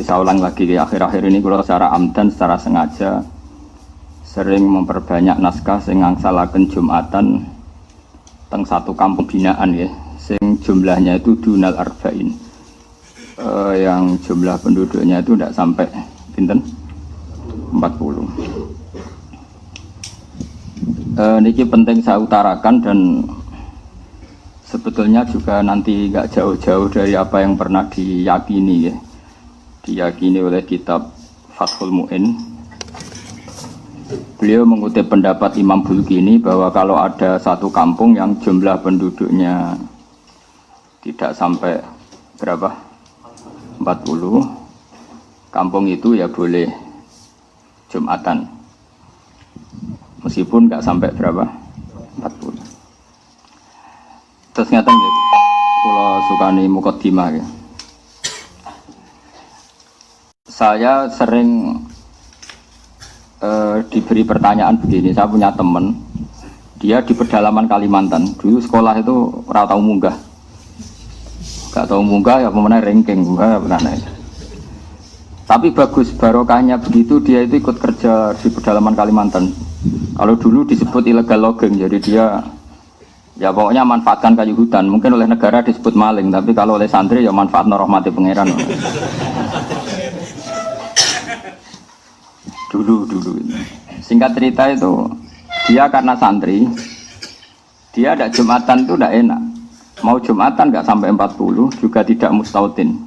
Saya ulang lagi ya, akhir-akhir ini kalau secara amdan, secara sengaja sering memperbanyak naskah sing ngangsalaken Jumatan teng satu kampung binaan ya, sing jumlahnya itu dunal arba'in, yang jumlah penduduknya itu tidak sampai pinten 40. Niki penting saya utarakan dan sebetulnya juga nanti nggak jauh-jauh dari apa yang pernah diyakini ya, diyakini oleh kitab Fathul Mu'in. Beliau mengutip pendapat Imam Bulkini bahwa kalau ada satu kampung yang jumlah penduduknya tidak sampai berapa 40, kampung itu ya boleh Jumatan meskipun nggak sampai berapa 40. Terus ngeten ya, kalau sukani mukaddimah ya. Saya sering diberi pertanyaan begini. Saya punya teman, dia di pedalaman Kalimantan. Dulu sekolah itu ora tau munggah, gak tau munggah ya pemenang ranking munggah pernah naik. Tapi bagus barokahnya begitu, dia itu ikut kerja di pedalaman Kalimantan. Kalau dulu disebut illegal logging, jadi dia ya pokoknya manfaatkan kayu hutan. Mungkin oleh negara disebut maling, tapi kalau oleh santri ya manfaat rahmati pangeran. Dulu singkat cerita itu dia karena santri, dia ada Jumatan itu tidak enak, mau Jumatan nggak sampai 40 juga tidak mustautin.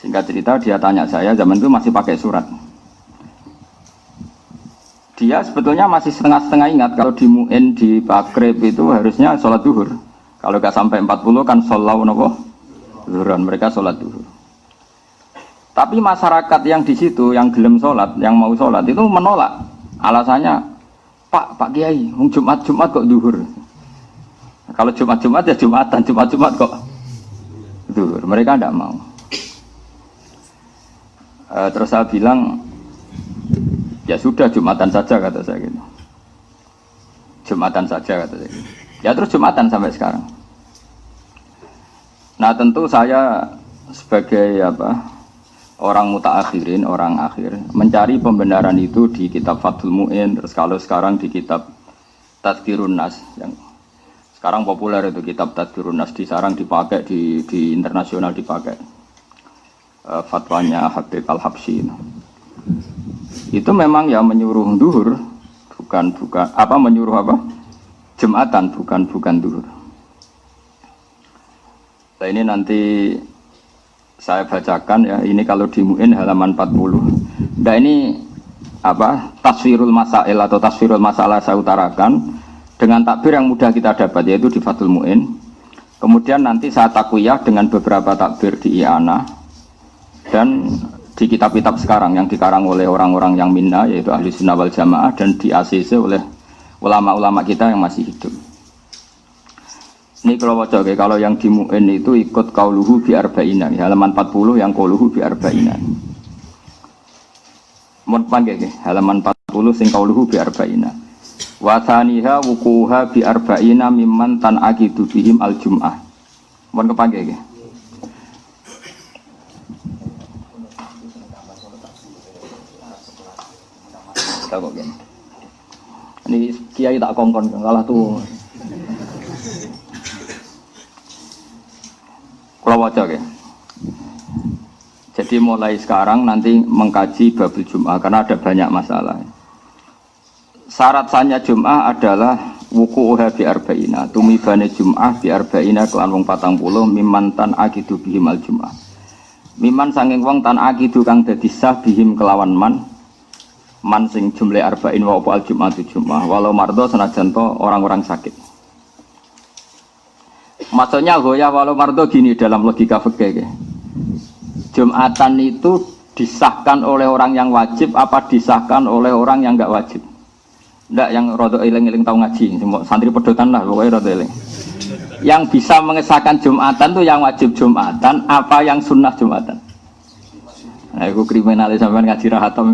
Singkat cerita dia tanya saya, zaman itu masih pakai surat. Dia sebetulnya masih setengah-setengah ingat kalau di Mu'in di Pakrib itu harusnya sholat duhur. Kalau nggak sampai 40 kan sholat nopo duhuran, mereka sholat duhur. Tapi masyarakat yang di situ, yang gelem sholat, yang mau sholat itu menolak. Alasannya, Pak Kiai, Jumat kok duhur. Kalau Jumat ya Jumatan, Jumat kok duhur. Mereka tidak mau. Terus saya bilang, ya sudah Jumatan saja kata saya gitu. Jumatan saja kata saya gitu. Ya terus Jumatan sampai sekarang. Nah tentu saya sebagai orang mutaakhirin, orang akhir, mencari pembenaran itu di kitab Fathul Mu'in, terus kalau sekarang di kitab Tadhkirun Nas, yang sekarang populer itu kitab Tadhkirun Nas, disarang dipakai di internasional dipakai. Fatwanya Habib Al-Habsyi. Itu memang ya menyuruh duhur, bukan menyuruh Jumatan, bukan duhur. Nah ini nanti saya bacakan ya, ini kalau di Mu'in halaman 40. Nah ini taswirul masail atau taswirul masalah saya utarakan dengan takbir yang mudah kita dapat, yaitu di Fathul Mu'in. Kemudian nanti saya takwiyah dengan beberapa takbir di I'anah dan di kitab-kitab sekarang yang dikarang oleh orang-orang yang minna, yaitu Ahli Sunnah wal Jamaah, dan di ACC oleh ulama-ulama kita yang masih hidup. Ini kalau wajah, kalau yang di Mu'in itu ikut qauluhu bi arba'ina, halaman 40 yang qauluhu bi arba'ina. Mun panggil halaman 40 sing qauluhu bi arba'ina. Wa thaniha wuquha bi arba'ina mimman tan'aqidu bihim al-jum'ah. Mun kepanggil nggih. Takok nggih. Ini kiai tak kongkon kalah tuh. Kalau wajah ya. Jadi mulai sekarang nanti mengkaji babul Jum'ah karena ada banyak masalah. Syarat sahnya Jum'ah adalah wuku'uha bi arba'ina, tumibane Jum'ah bi arba'ina kelan wong 40 mimman tan aqidu bihim al Jum'ah. Mimman sanging wong tan aqidu kang dadi sah bihim kelawan man sing jumlah arba'in wa al Jum'ah tu Jum'ah walau mardo senajan to orang-orang sakit. Maksudnya goya walau mardo gini dalam logika fikih. Jumatan itu disahkan oleh orang yang wajib apa disahkan oleh orang yang enggak wajib? Enggak, yang rada eling-eling tahu ngaji, santri pedotan lah pokoknya rada eling. Yang bisa mengesahkan Jumatan itu yang wajib Jumatan apa yang sunnah Jumatan? Nah, itu kriminalis sampean ngaji rahatam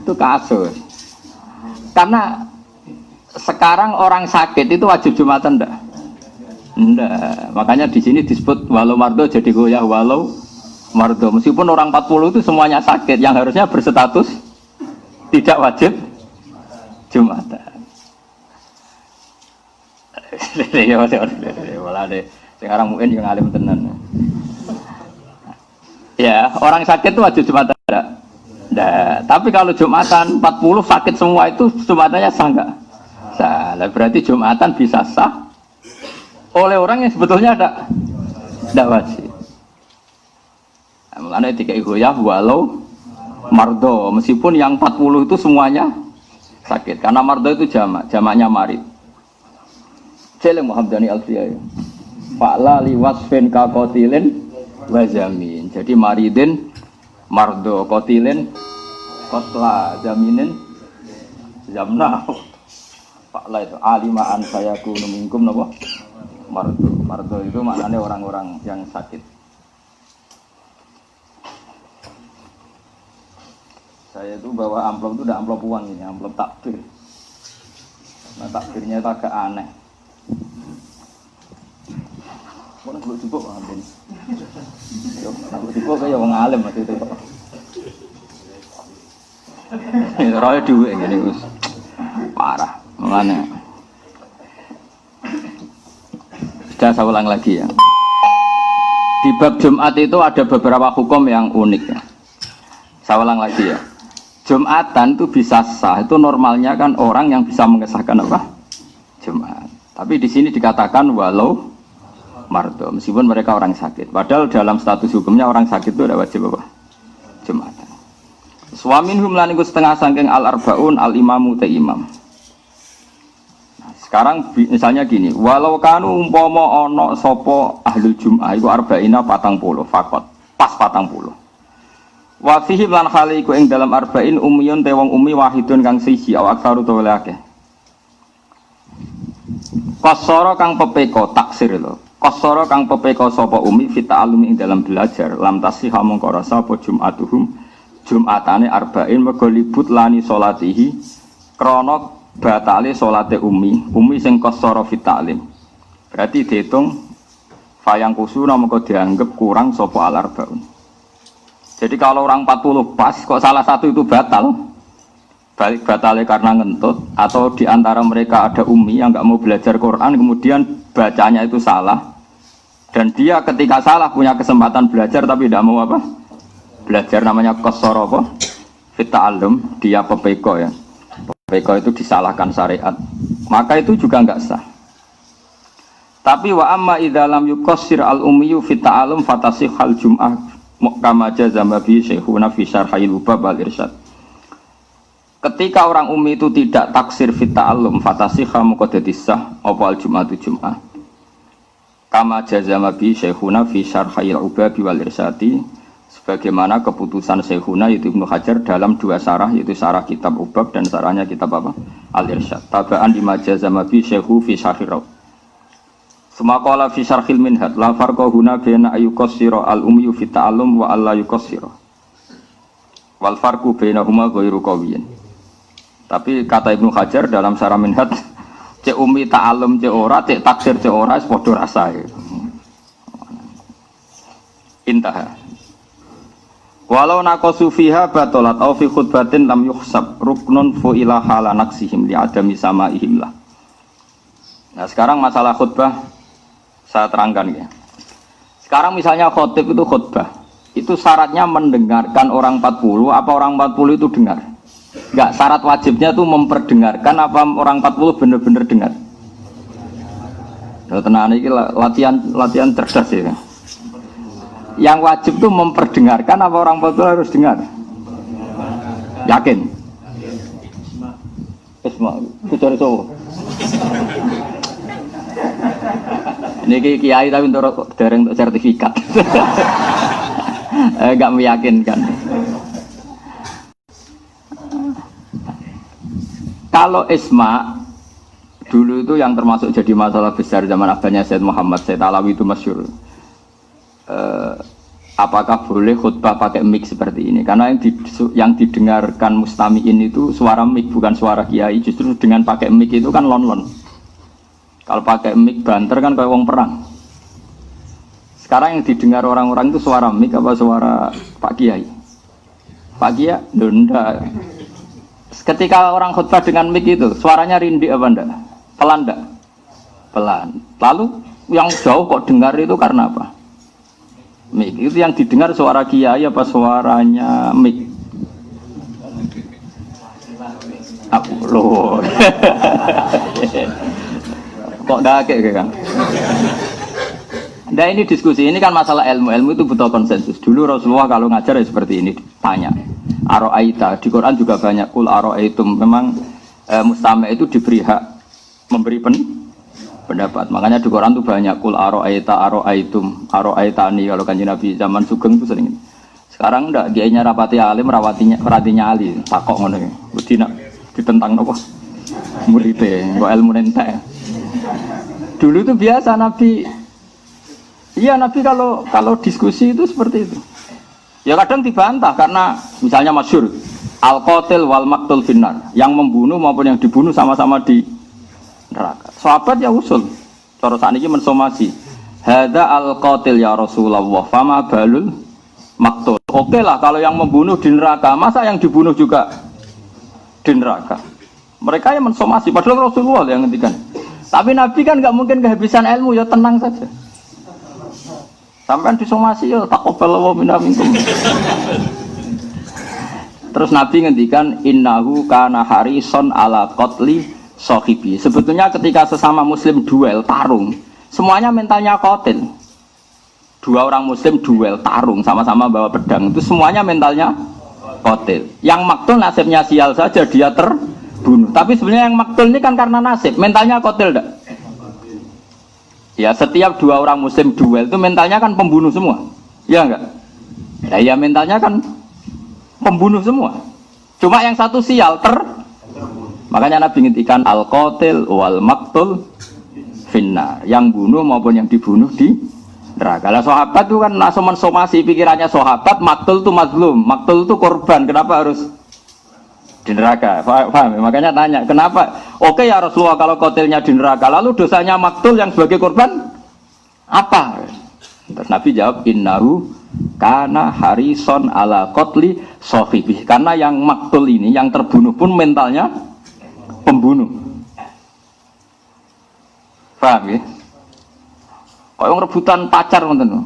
itu kasus. Karena sekarang orang sakit itu wajib Jumatan enggak? Enggak, makanya di sini disebut walau mardo jadi goyah walau mardo. Meskipun orang 40 itu semuanya sakit, yang harusnya berstatus tidak wajib Jumatan. Sekarang mungkin yang alim tenan. Ya, orang sakit itu wajib Jumatan enggak? Enggak. Tapi kalau Jumatan 40 sakit semua itu Jumatannya sah enggak? Sah. Berarti Jumatan bisa sah oleh orang yang sebetulnya enggak wajib. Mulanya dikai goyah walau mardo, meskipun yang 40 itu semuanya sakit. Karena mardo itu jamaknya marid. Jeleng Muhammadani Alfiyah. Fa'la liwasfin ka qatilin wa zamin. Jadi maridin mardo, qatilin qatla, zaminin zamna. Fa'la itu alimaan sayakunu minkum napa? Mardo. Mardo itu maknanya orang-orang yang sakit. Saya itu bawa amplop itu udah amplop uang ini, amplop takbir. Nah takbirnya itu agak aneh. Mana belum cukup Pak Hamden? Yo, belum cukup kayak orang alim waktu itu Pak. Ini raya duit ini Gus, parah, makanya. Sudah saya ulang lagi ya. Di bab Jumat itu ada beberapa hukum yang unik ya. Saya ulang lagi ya. Jumatan itu bisa sah, itu normalnya kan orang yang bisa mengesahkan apa? Jumat. Tapi di sini dikatakan walau mardo, meskipun mereka orang sakit. Padahal dalam status hukumnya orang sakit itu ada wajib apa? Jumatan. Suamin humlan iku setengah sangking al-arbaun al-imamu te imam. Nah, sekarang misalnya gini, walau kanu umpama ana sapa ahlul jum'ah iku arba'ina 40 fakot, pas 40. Wa fihi lan khali iku ing dalam arba'in umiyun te wong umi wahidun kang siji awak aksaru to akeh. Qasara kang pepeko taksir lho. Qasara kang pepeko sapa umi fi ta'allumi ing dalam belajar lam tasihha mongko rasa apa jum'atuhum Jumatane arba'in mergo libut lani salatihi krana batale salate umi sing qasara fi ta'lim. Berarti dihitung fayang kusuna mongko dianggep kurang sapa al arba'un. Jadi kalau orang 40 pas, kok salah satu itu batal, balik batalnya karena ngentut, atau diantara mereka ada umi yang nggak mau belajar Quran, kemudian bacanya itu salah, dan dia ketika salah punya kesempatan belajar tapi tidak mau apa? Belajar namanya qasara apa? Fit ta'allum, dia pepeko ya. Pepeko itu disalahkan syariat, maka itu juga nggak sah. Tapi wa amma idza lam yuqassir al ummiyu fit ta'allum fatasihhal jum'ah kama jazama bi syekhuna fi syarhil ubab wal irsyad. Ketika orang umi itu tidak taksir fit ta'allum fatasihha moko dadi sah apa al jum'atu jum'ah. Kama jazama bi syekhuna fi syarhil ubab wal irsyadi, sebagaimana keputusan syekhuna yaitu Ibnu Hajar dalam dua syarah, yaitu syarah kitab ubab dan syarahnya kitab apa? Al irsyad. Tabaan di majazama bi syekhu fi syarhil Semakala fi syarhil minhad la farqa huna baina ayuqassira al-ummi fi ta'allum wa alla yuqassira. Wal farqu bainahuma ghairu qawiyyin. Tapi kata Ibnu Hajar dalam syarah minhad, cek ummi ta'allum cek ora, cek taksir cek ora padha rasae. Intaha. Walau naqasu fiha batalat aw fi khutbatin lam yuhsab ruknun fu ila hala naqsihim li adami samaihim lah. Nah, sekarang masalah khutbah saya terangkan ya. Sekarang misalnya khotib itu khutbah, itu syaratnya mendengarkan orang 40, apa orang 40 itu dengar? Enggak, syarat wajibnya itu memperdengarkan, apa orang 40 benar-benar dengar? Ya, tenang ini latihan cerdas ya. Yang wajib itu memperdengarkan, apa orang 40 harus dengar? Yakin? Isma, bicara sowo. Ini kiai tapi untuk dereng untuk sertifikat. Enggak meyakinkan. Kalau isma dulu itu yang termasuk jadi masalah besar zaman abadnya Sayyid Muhammad Sayyid Alawi itu masyhur. Apakah boleh khutbah pakai mic seperti ini? Karena yang didengarkan mustami'in itu suara mic bukan suara kiai. Justru dengan pakai mic itu kan lon-lon. Kalau pakai mic banter kan kayak wong perang. Sekarang yang didengar orang-orang itu suara mik apa suara Pak Kiai? Pak Kiai, enggak. Ketika orang khutbah dengan mik itu, suaranya rindik apa enggak? Pelan enggak? Pelan. Lalu yang jauh kok dengar itu karena apa? Mik. Itu yang didengar suara Kiai apa suaranya mik? Aku loh. Kok kakek kan? Nah ini diskusi, ini kan masalah ilmu. Ilmu itu butuh konsensus. Dulu Rasulullah kalau ngajar ya seperti ini, tanya Aro'aita, di Quran juga banyak kul aro'aitum. Memang mustami' itu diberi hak memberi pendapat. Makanya di Quran itu banyak kul aro'aita, aro'aitum, aro'aitani. Kalau kanjeng Nabi zaman Sugeng itu sering. Sekarang enggak, kiainya rapati alim, ratinya ali. Takok ngono ya. Wedi nak ditentang nopo? Muridé, kok ilmu entek. Dulu itu biasa Nabi. Iya Nabi kalau diskusi itu seperti itu. Ya kadang dibantah karena misalnya masyhur al-qatil wal maqtul finnar, yang membunuh maupun yang dibunuh sama-sama di neraka. Sahabat ya usul. Cara sakniki mensomasi. Hadza al-qatil ya Rasulullah, fama balul maqtul. Oke lah kalau yang membunuh di neraka, masa yang dibunuh juga di neraka. Mereka yang mensomasi padahal Rasulullah yang ngendikan. Tapi Nabi kan nggak mungkin kehabisan ilmu, ya tenang saja. Sampai disomasi ya taqabbal minna minkum. Terus Nabi ngendikan innahu kana harison ala qatli sahibi. Sebetulnya ketika sesama muslim duel tarung, semuanya mentalnya qatil. Dua orang muslim duel tarung sama-sama bawa pedang, itu semuanya mentalnya qatil. Yang maktul nasibnya sial saja, dia terbunuh. Tapi sebenarnya yang maktul ini kan karena nasib, mentalnya qatil enggak? Ya setiap dua orang muslim duel itu mentalnya kan pembunuh semua, ya enggak? Ya mentalnya kan pembunuh semua. Cuma yang satu sial makanya Nabi ngintikan al-qatil wal maktul finnar, yang bunuh maupun yang dibunuh di neraka. Lah sahabat itu kan langsung mensomasi pikirannya sahabat, maktul itu mazlum, maktul itu korban, kenapa harus di neraka? Paham? Makanya tanya, kenapa? Oke ya Rasulullah kalau qatilnya di neraka, lalu dosanya maktul yang sebagai korban apa? Terus Nabi jawab innahu kana harison ala qatli sahibi. Karena yang maktul ini, yang terbunuh pun mentalnya pembunuh. Paham ya? Kayak rebutan pacar ngoten.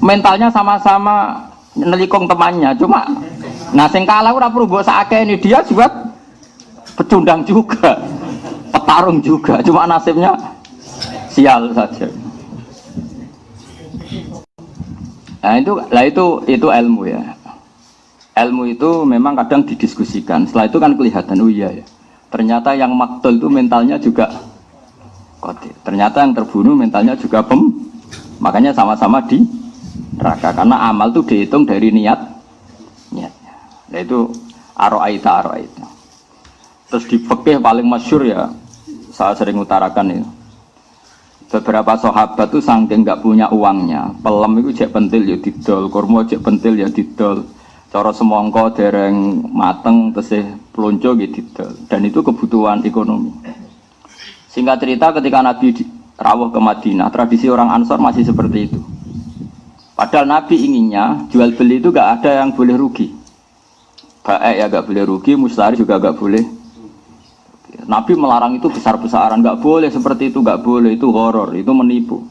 Mentalnya sama-sama nelikong temannya, cuma nah sing kalah ora perlu mbok sakene, dia juga pecundang juga, petarung juga, cuma nasibnya sial saja. Nah itu ilmu ya. Ilmu itu memang kadang didiskusikan. Setelah itu kan kelihatan, oh iya ya. Ternyata yang maktul itu mentalnya juga qatil. Ternyata yang terbunuh mentalnya juga makanya sama-sama di neraka karena amal itu dihitung dari niatnya. Nah itu aro'aita. Terus di fikih paling masyhur ya, saya sering utarakan itu. Beberapa sahabat tuh saking nggak punya uangnya, pelem itu cek pentil ya didol, kurma cek pentil ya didol, cara semongko dereng mateng tesih pelonco ya didol. Dan itu kebutuhan ekonomi. Singkat cerita ketika Nabi rawuh ke Madinah, tradisi orang Ansor masih seperti itu. Padahal Nabi inginnya jual beli itu gak ada yang boleh rugi. Baik ya gak boleh rugi, mustari juga gak boleh. Nabi melarang itu besar-besaran, gak boleh seperti itu, gak boleh, itu horor, itu menipu.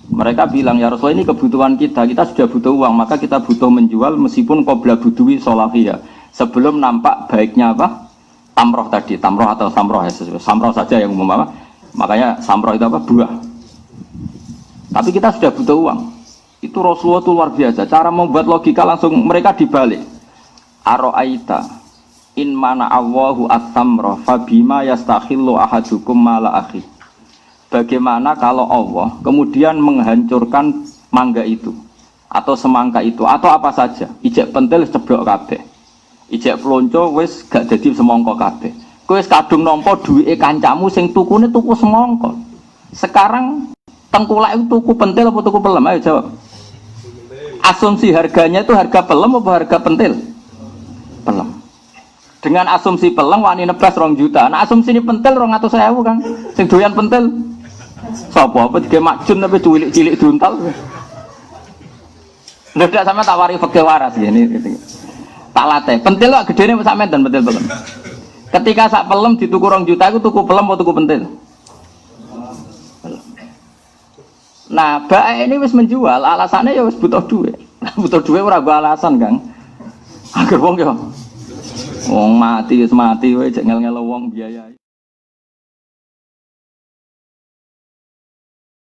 Mereka bilang ya Rasulullah ini kebutuhan kita sudah butuh uang, maka kita butuh menjual meskipun qabla budui solahiyah. Sebelum nampak baiknya apa? Tamroh tadi, tamroh atau samroh ya, samroh saja yang umum apa? Makanya samroh itu apa? Buah. Tapi kita sudah butuh uang. Itu Rasulullah itu luar biasa. Cara membuat logika langsung mereka dibalik. Aro'aita in mana Allahu at-tamra fabima yastakhillu ahadukum mala akhi. Bagaimana kalau Allah kemudian menghancurkan mangga itu atau semangka itu atau apa saja, ijek pentil ceblok kabeh, ijek pelonco wis gak jadi semongko kabeh, kowe wis kadung nampa duwike kancamu sing tukune tuku semongko. Sekarang tengkulak itu tuku pentil apa tuku pelem? Ayo jawab. Asumsi harganya itu harga pelem apa harga pentil? Pelem. Dengan asumsi pelem wani nebas 2 juta. Nah asumsi ini pentil 200.000 kan. Sing doyan pentil sapa apa dige makjun tapi cilik-cilik duntal. Ndak sama tawari fikih waras gini. Tak latih. Pentil kok gedene sak menten pentil pelem. Ketika sak pelem dituku 2 juta iku tuku pelem apa tuku pentil? Nah, bae ini wis menjual, alasannya ya wis butuh duit. Butuh duit ora go alasan, Kang. Agar wong yo wong mati wis mati wae cek ngel-ngelo wong biaya.